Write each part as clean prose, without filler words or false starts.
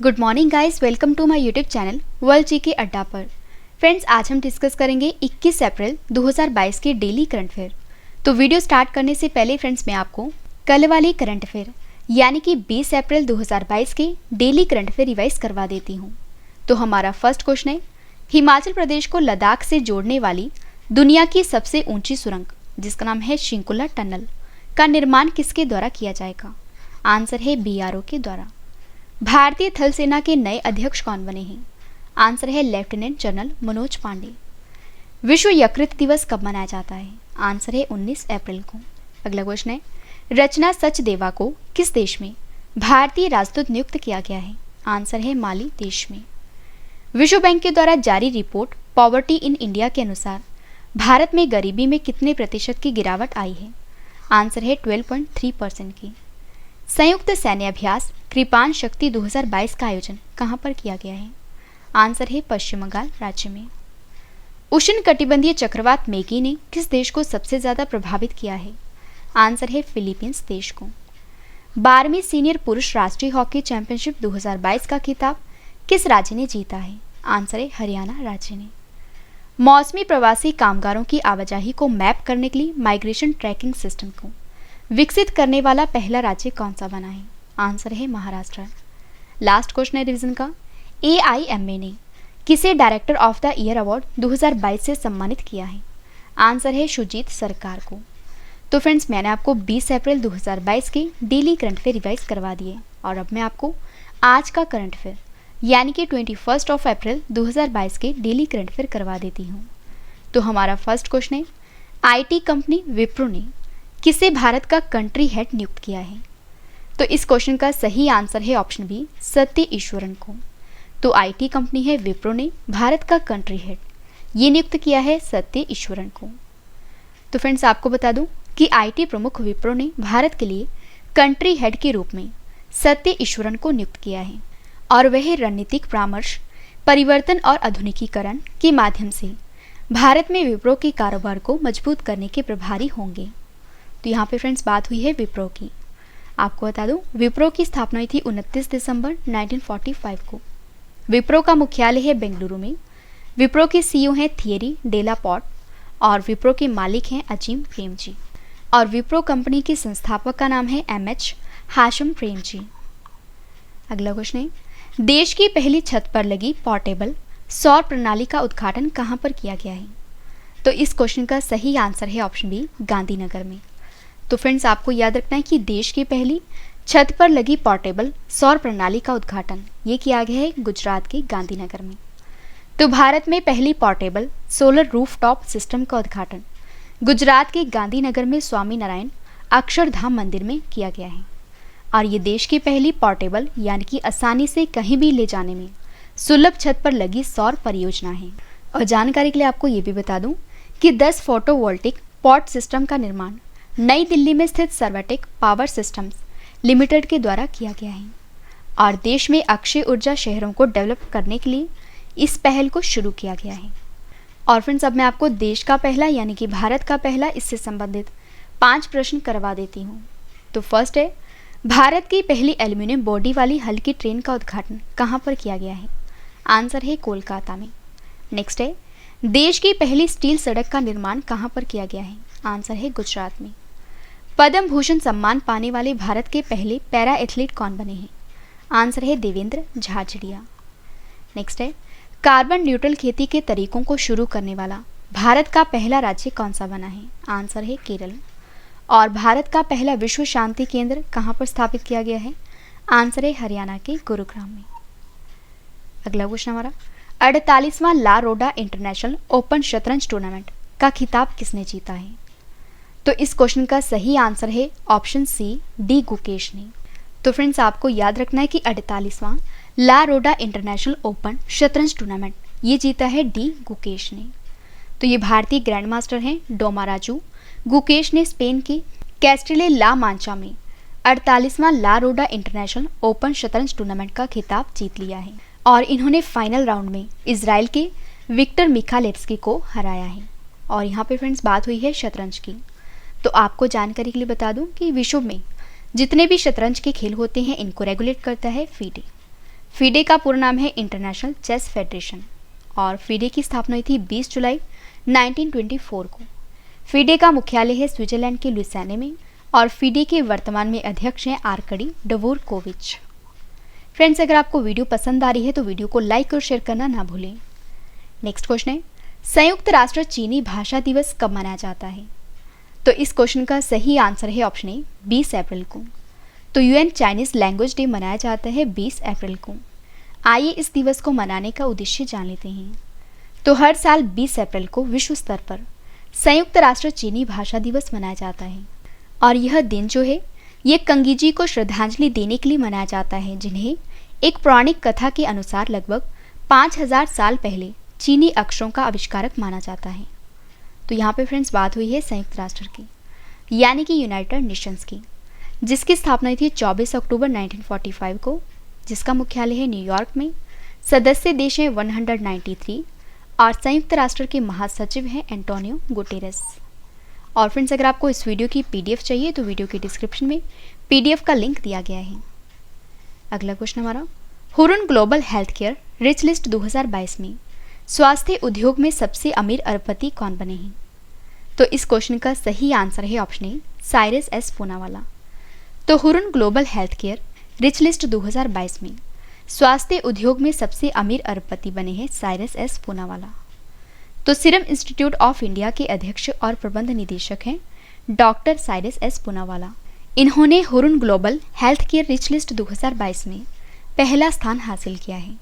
Good morning guys, welcome to my YouTube channel world G K Adda पर। Friends, आज हम discuss करेंगे 21 अप्रैल 2022 के डेली करंट अफेयर। तो वीडियो स्टार्ट करने से पहले फ्रेंड्स मैं आपको कल वाली करंट अफेयर यानी कि 20 अप्रैल 2022 के डेली करंट अफेयर रिवाइज करवा देती हूँ। तो हमारा फर्स्ट क्वेश्चन है, हिमाचल प्रदेश को लद्दाख से जोड़ने वाली दुनिया की सबसे ऊंची सुरंग जिसका नाम है शिंकुला टनल का निर्माण किसके द्वारा किया जाएगा? आंसर है BRO के द्वारा। भारतीय थल सेना के नए अध्यक्ष कौन बने हैं? आंसर है लेफ्टिनेंट जनरल मनोज पांडे। विश्व यकृत दिवस कब मनाया जाता है? आंसर है 19 अप्रैल को। अगला क्वेश्चन है, रचना सचदेवा को किस देश में भारतीय राजदूत नियुक्त किया गया है? आंसर है माली देश में। विश्व बैंक के द्वारा जारी रिपोर्ट पॉवर्टी इन इंडिया के अनुसार भारत में गरीबी में कितने प्रतिशत की गिरावट आई है? आंसर है 12.3% की। संयुक्त सैन्य अभ्यास कृपाण शक्ति 2022 का आयोजन कहां पर किया गया है? आंसर है पश्चिम बंगाल राज्य में। उष्ण कटिबंधीय चक्रवात मेगी ने किस देश को सबसे ज्यादा प्रभावित किया है? आंसर है फिलीपींस देश को। 12वीं सीनियर पुरुष राष्ट्रीय हॉकी चैंपियनशिप 2022 का खिताब किस राज्य ने जीता है? आंसर है हरियाणा राज्य ने। मौसमी प्रवासी कामगारों की आवाजाही को मैप करने के लिए माइग्रेशन ट्रैकिंग सिस्टम को विकसित करने वाला पहला राज्य कौन सा बना है? आंसर है महाराष्ट्र। लास्ट क्वेश्चन है रिवीजन का, AIMA ने किसे director of the year award 2022 से सम्मानित किया है? आंसर है सुजीत सरकार को। तो फ्रेंड्स, मैंने आपको 20 अप्रैल 2022 के डेली करंट अफेयर रिवाइज करवा दिए और अब मैं आपको आज का करंट अफेयर यानी कि 21 अप्रैल 2022 के डेली करंट अफेयर करवा देती हूँ। तो हमारा फर्स्ट क्वेश्चन है, IT कंपनी विप्रो ने किसे भारत का कंट्री हेड नियुक्त किया है? तो इस क्वेश्चन का सही आंसर है ऑप्शन बी, सत्य ईश्वरन को। तो IT कंपनी है विप्रो ने भारत का कंट्री हेड ये नियुक्त किया है सत्य ईश्वरन को। तो फ्रेंड्स, आपको बता दूं कि IT प्रमुख विप्रो ने भारत के लिए कंट्री हेड के रूप में सत्य ईश्वरन को नियुक्त किया है और वह रणनीतिक परामर्श, परिवर्तन और आधुनिकीकरण के माध्यम से भारत में विप्रो के कारोबार को मजबूत करने के प्रभारी होंगे। तो यहाँ पे फ्रेंड्स बात हुई है विप्रो की। आपको बता दूं, विप्रो की स्थापना हुई थी 29 दिसंबर 1945 को। विप्रो का मुख्यालय है बेंगलुरु में। विप्रो के CEO हैं थियरी डेलापॉर्ट और विप्रो के मालिक हैं अजीम प्रेमजी और विप्रो कंपनी के संस्थापक का नाम है MH हाशम प्रेमजी। अगला क्वेश्चन है, देश की पहली छत पर लगी पोर्टेबल सौर प्रणाली का उद्घाटन कहाँ पर किया गया है? तो इस क्वेश्चन का सही आंसर है ऑप्शन बी, गांधीनगर में। तो फ्रेंड्स, आपको याद रखना है कि देश की पहली छत पर लगी पोर्टेबल सौर प्रणाली का उद्घाटन ये किया गया है गुजरात के गांधीनगर में। तो भारत में पहली पोर्टेबल सोलर रूफटॉप सिस्टम का उद्घाटन गुजरात के गांधीनगर में स्वामी नारायण अक्षरधाम मंदिर में किया गया है और ये देश की पहली पोर्टेबल यानी कि आसानी से कहीं भी ले जाने में सुलभ छत पर लगी सौर परियोजना है। और जानकारी के लिए आपको ये भी बता दूं कि 10 फोटोवोल्टिक पॉट सिस्टम का निर्माण नई दिल्ली में स्थित सर्वटेक पावर सिस्टम्स लिमिटेड के द्वारा किया गया है और देश में अक्षय ऊर्जा शहरों को डेवलप करने के लिए इस पहल को शुरू किया गया है। और फ्रेंड्स, अब मैं आपको देश का पहला यानी कि भारत का पहला इससे संबंधित 5 प्रश्न करवा देती हूँ। तो फर्स्ट है, भारत की पहली एल्यूमिनियम बॉडी वाली हल्की ट्रेन का उद्घाटन कहाँ पर किया गया है? आंसर है कोलकाता में। नेक्स्ट है, देश की पहली स्टील सड़क का निर्माण कहाँ पर किया गया है? आंसर है गुजरात में। पद्म भूषण सम्मान पाने वाले भारत के पहले पैरा एथलीट कौन बने हैं? आंसर है देवेंद्र झाझड़िया। नेक्स्ट है, कार्बन न्यूट्रल खेती के तरीकों को शुरू करने वाला भारत का पहला राज्य कौन सा बना है? आंसर है केरल। और भारत का पहला विश्व शांति केंद्र कहाँ पर स्थापित किया गया है? आंसर है हरियाणा के गुरुग्राम में। अगला क्वेश्चन हमारा, 48वां ला रोडा इंटरनेशनल ओपन शतरंज टूर्नामेंट का खिताब किसने जीता है? तो इस क्वेश्चन का सही आंसर है ऑप्शन सी, डी गुकेश ने। तो फ्रेंड्स, आपको याद रखना है कि 48वां ला रोडा इंटरनेशनल ओपन शतरंज टूर्नामेंट ये जीता है डी गुकेश ने। तो ये भारतीय ग्रैंड मास्टर हैं डोमाराजू गुकेश ने स्पेन के कैस्टिले ला मांचा में 48वां ला रोडा इंटरनेशनल ओपन शतरंज टूर्नामेंट का खिताब जीत लिया है और इन्होंने फाइनल राउंड में इजराइल के विक्टर मिखालेव्स्की को हराया है। और यहाँ पे फ्रेंड्स बात हुई है शतरंज की। तो आपको जानकारी के लिए बता दूं कि विश्व में जितने भी शतरंज के खेल होते हैं इनको रेगुलेट करता है फीडे। फीडे का पूरा नाम है इंटरनेशनल चेस फेडरेशन और फीडे की स्थापना हुई थी 20 जुलाई 1924 को। फीडे का मुख्यालय है स्विट्जरलैंड के लुइसियाना में और फीडे के वर्तमान में अध्यक्ष हैं आर्कडी डवोरकोविच। फ्रेंड्स, अगर आपको वीडियो पसंद आ रही है तो वीडियो को लाइक और शेयर करना ना भूलें। नेक्स्ट क्वेश्चन है, संयुक्त राष्ट्र चीनी भाषा दिवस कब मनाया जाता है? तो इस क्वेश्चन का सही आंसर है ऑप्शन ए 20 अप्रैल को। तो यूएन चाइनीज लैंग्वेज डे मनाया जाता है 20 अप्रैल को। आइए इस दिवस को मनाने का उद्देश्य जान लेते हैं। तो हर साल 20 अप्रैल को विश्व स्तर पर संयुक्त राष्ट्र चीनी भाषा दिवस मनाया जाता है और यह दिन जो है ये कंगी जी को श्रद्धांजलि देने के लिए मनाया जाता है, जिन्हें एक पौराणिक कथा के अनुसार लगभग 5000 साल पहले चीनी अक्षरों का आविष्कारक माना जाता है। तो यहाँ पे फ्रेंड्स बात हुई है संयुक्त राष्ट्र की, यानी कि यूनाइटेड नेशंस की, जिसकी स्थापना हुई थी 24 अक्टूबर 1945 को, जिसका मुख्यालय है न्यूयॉर्क में। सदस्य देश हैं 193 और संयुक्त राष्ट्र के महासचिव हैं एंटोनियो गुटेरेस। और फ्रेंड्स, अगर आपको इस वीडियो की पीडीएफ चाहिए तो वीडियो के डिस्क्रिप्शन में पीडीएफ का लिंक दिया गया है। अगला क्वेश्चन हमारा, Hurun global health care rich list 2022 में स्वास्थ्य उद्योग में सबसे अमीर अरबपति कौन बने हैं? तो इस क्वेश्चन का सही आंसर है option A Cyrus S Poonawalla. तो Hurun global health care rich list 2022 में स्वास्थ्य उद्योग में सबसे अमीर अरबपति बने हैं साइरस एस पूनावाला। तो सीरम इंस्टीट्यूट ऑफ इंडिया के अध्यक्ष और प्रबंध निदेशक हैं डॉक्टर साइरस एस पूनावाला। इन्होंने Hurun global health care rich list 2022 में पहला स्थान हासिल किया है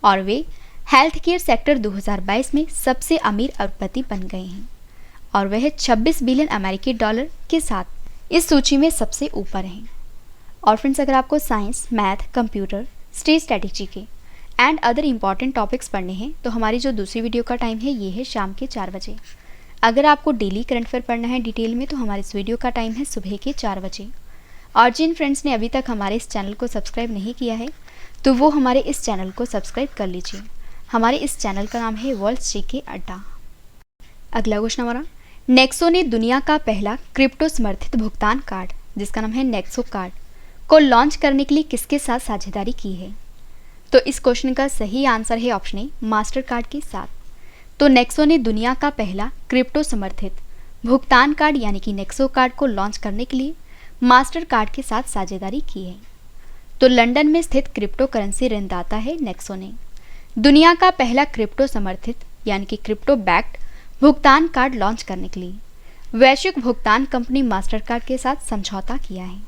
और वे हेल्थ केयर सेक्टर 2022 में सबसे अमीर अरबपति बन गए हैं और वह 26 बिलियन अमेरिकी डॉलर के साथ इस सूची में सबसे ऊपर हैं। और फ्रेंड्स, अगर आपको science, math, computer, state strategy के एंड अदर इंपॉर्टेंट टॉपिक्स पढ़ने हैं तो हमारी जो दूसरी वीडियो का टाइम है ये है शाम के 4 बजे। अगर आपको डेली करंट अफेयर पढ़ना है डिटेल में तो हमारे इस वीडियो का टाइम है सुबह के 4 बजे। और जिन फ्रेंड्स ने अभी तक हमारे इस चैनल को सब्सक्राइब नहीं किया है तो वो हमारे इस चैनल को सब्सक्राइब कर लीजिए। हमारे इस चैनल का नाम है वर्ल्ड जीके अड्डा। अगला क्वेश्चन हमारा, नेक्सो ने दुनिया का पहला क्रिप्टो समर्थित भुगतान कार्ड जिसका नाम है नेक्सो कार्ड को लॉन्च करने के लिए किसके साथ साझेदारी की है? तो इस क्वेश्चन का सही आंसर है ऑप्शन ए मास्टर कार्ड के साथ। तो नेक्सो ने दुनिया का पहला क्रिप्टो समर्थित भुगतान कार्ड यानी कि नेक्सो कार्ड को लॉन्च करने के लिए मास्टर कार्ड के साथ साझेदारी की है। तो लंदन में स्थित क्रिप्टो करेंसी ऋणदाता है नेक्सो ने दुनिया का पहला क्रिप्टो समर्थित यानी कि क्रिप्टो बैक्ड भुगतान कार्ड लॉन्च करने के लिए वैश्विक भुगतान कंपनी मास्टर कार्ड के साथ समझौता किया है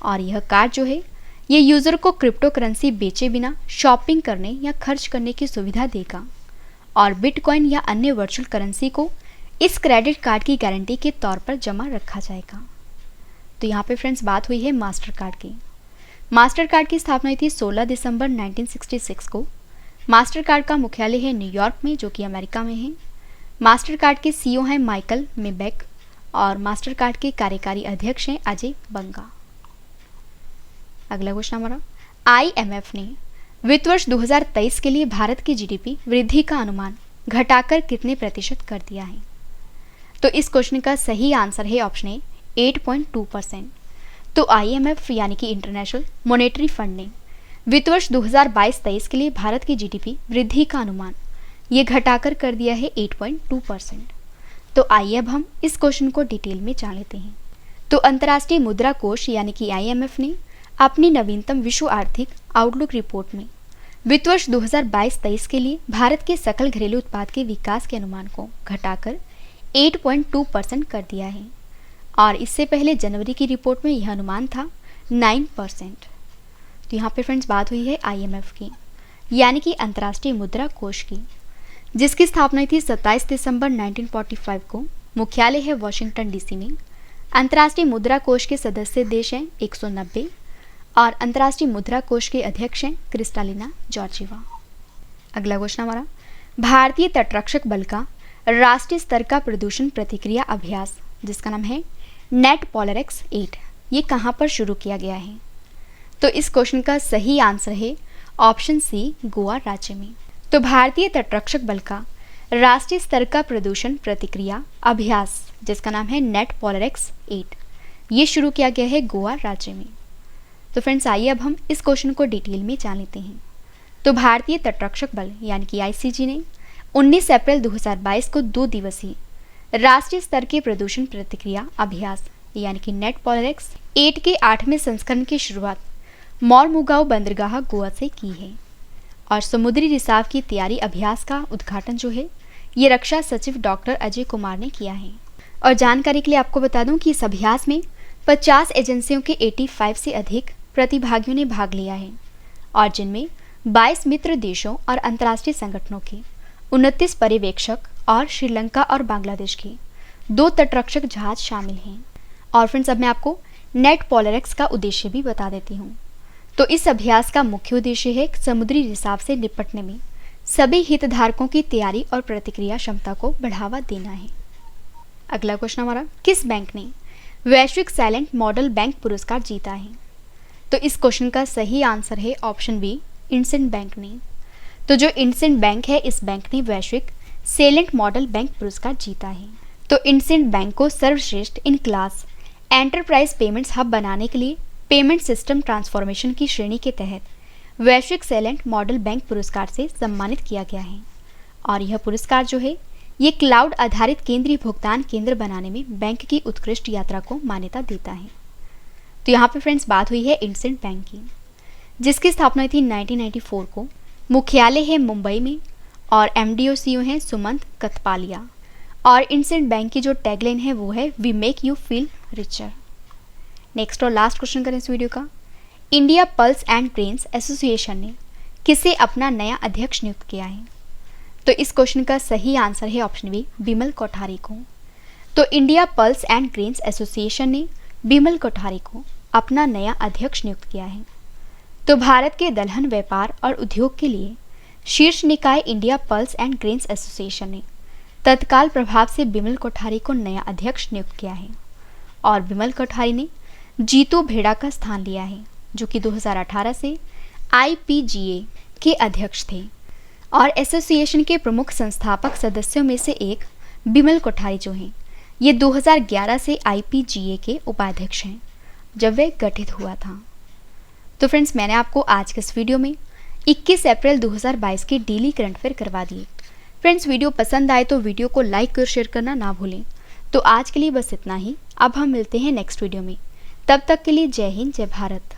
और यह कार्ड जो है ये यूज़र को क्रिप्टो करेंसी बेचे बिना शॉपिंग करने या खर्च करने की सुविधा देगा और बिटकॉइन या अन्य वर्चुअल करेंसी को इस क्रेडिट कार्ड की गारंटी के तौर पर जमा रखा जाएगा। तो यहाँ पे फ्रेंड्स बात हुई है मास्टर कार्ड की। मास्टर कार्ड की स्थापना हुई थी 16 दिसंबर 1966 को। मास्टर कार्ड का मुख्यालय है न्यूयॉर्क में जो कि अमेरिका में है। मास्टर कार्ड के सीईओ हैं माइकल मेबेक और मास्टर कार्ड के कार्यकारी अध्यक्ष हैं अजय बंगा। अगला क्वेश्चन हमारा, आईएमएफ ने वित्त वर्ष 2023 के लिए भारत की जीडीपी वृद्धि का अनुमान घटाकर कितने प्रतिशत कर दिया है? तो इस क्वेश्चन का सही आंसर है ऑप्शन ए 8.2%। तो आईएमएफ यानी कि इंटरनेशनल मॉनेटरी फंड ने वित्त वर्ष 2022-23 के लिए भारत की जीडीपी वृद्धि का अनुमान ये घटाकर कर दिया है 8.2%। तो आइए अब हम इस क्वेश्चन को डिटेल में जान लेते हैं। तो अंतर्राष्ट्रीय मुद्रा कोष यानी कि आईएमएफ ने अपनी नवीनतम विश्व आर्थिक आउटलुक रिपोर्ट में वित्त वर्ष 2022-23 के लिए भारत के सकल घरेलू उत्पाद के विकास के अनुमान को घटाकर 8.2% कर दिया है और इससे पहले जनवरी की रिपोर्ट में यह अनुमान था 9%। तो यहाँ पे फ्रेंड्स बात हुई है आईएमएफ की यानी कि अंतर्राष्ट्रीय मुद्रा कोष की, जिसकी स्थापना थी 27 दिसंबर 1945 को। मुख्यालय है वॉशिंगटन डीसी में। अंतर्राष्ट्रीय मुद्रा कोष के सदस्य देश हैं 190 और अंतर्राष्ट्रीय मुद्रा कोष के अध्यक्ष हैं क्रिस्टालिना जॉर्जिवा। अगला क्वेश्चन हमारा, भारतीय तटरक्षक बल का राष्ट्रीय स्तर का प्रदूषण प्रतिक्रिया अभ्यास जिसका नाम है नेट पोलरिक्स 8 ये कहाँ पर शुरू किया गया है? तो इस क्वेश्चन का सही आंसर है ऑप्शन सी गोवा राज्य में। तो भारतीय तटरक्षक बल का राष्ट्रीय स्तर का प्रदूषण प्रतिक्रिया अभ्यास जिसका नाम है नेट पोलरिक्स 8 ये शुरू किया गया है गोवा राज्य में। तो फ्रेंड्स आइए अब हम इस क्वेश्चन को डिटेल में जान लेते हैं। तो भारतीय तटरक्षक बल यानी कि आईसीजी ने 19 अप्रैल 2022 को 2 दिवसीय राष्ट्रीय स्तर के प्रदूषण प्रतिक्रिया अभ्यास यानी कि नेट पोलरिक्स 8 के 8वें संस्करण की शुरुआत मोरमुगाओ बंदरगाह गोवा से की है। और समुद्री रिसाव की तैयारी अभ्यास का उद्घाटन जो है ये रक्षा सचिव डॉक्टर अजय कुमार ने किया है। और जानकारी के लिए आपको बता दूं कि इस अभ्यास में 50 एजेंसियों के 85 से अधिक प्रतिभागियों ने भाग लिया है और जिनमें 22 मित्र देशों और अंतर्राष्ट्रीय संगठनों के 29 पर्यवेक्षक और श्रीलंका और बांग्लादेश के 2 तटरक्षक जहाज शामिल हैं। और फ्रेंड्स अब मैं आपको नेट पोलरिक्स का उद्देश्य भी बता देती हूँ। तो इस अभ्यास का मुख्य उद्देश्य है समुद्री रिसाव से निपटने में सभी हितधारकों की तैयारी और प्रतिक्रिया क्षमता को बढ़ावा देना है। अगला क्वेश्चन हमारा, किस बैंक ने वैश्विक साइलेंट मॉडल बैंक पुरस्कार जीता है? तो इस क्वेश्चन का सही आंसर है ऑप्शन बी, इंडसिंड बैंक ने। तो जो इंडसिंड बैंक है इस बैंक ने वैश्विक साइलेंट मॉडल बैंक पुरस्कार जीता है। तो इंडसिंड बैंक को सर्वश्रेष्ठ in class enterprise payments hub बनाने के लिए पेमेंट सिस्टम ट्रांसफॉर्मेशन की श्रेणी के तहत वैश्विक साइलेंट मॉडल बैंक पुरस्कार से सम्मानित किया गया है। और यह पुरस्कार जो है ये क्लाउड आधारित केंद्रीय भुगतान केंद्र बनाने में बैंक की उत्कृष्ट यात्रा को मान्यता देता है। तो यहाँ पे फ्रेंड्स बात हुई है इंडसिंड बैंक की, जिसकी स्थापना हुई थी 1994 को। मुख्यालय है मुंबई में और एमडी और सीईओ हैं सुमंत कथपालिया। और इंडसिंड बैंक की जो टैगलाइन है वो है we make you feel richer. Next और लास्ट क्वेश्चन करें इस वीडियो का, India pulse and grains association ने किसे अपना नया अध्यक्ष नियुक्त किया है? तो इस क्वेश्चन का सही आंसर है ऑप्शन बी, बिमल कोठारी को। तो India pulse and grains association ने बिमल कोठारी को अपना नया अध्यक्ष नियुक्त किया है। तो भारत के दलहन व्यापार और उद्योग के लिए शीर्ष निकाय India pulse and grains association ने तत्काल प्रभाव से बिमल कोठारी को नया अध्यक्ष नियुक्त किया है। और बिमल कोठारी ने जीतू भेड़ा का स्थान लिया है जो कि 2018 से आईपीजीए के अध्यक्ष थे। और एसोसिएशन के प्रमुख संस्थापक सदस्यों में से एक बिमल कोठारी जो हैं ये 2011 से आईपीजीए के उपाध्यक्ष हैं जब वे गठित हुआ था। तो फ्रेंड्स मैंने आपको आज के इस वीडियो में 21 अप्रैल 2022 के डेली करंट अफेयर करवा दिए। फ्रेंड्स वीडियो पसंद आए तो वीडियो को लाइक और शेयर करना ना भूलें। तो आज के लिए बस इतना ही। अब हम मिलते हैं नेक्स्ट वीडियो में। तब तक के लिए जय हिंद, जय भारत।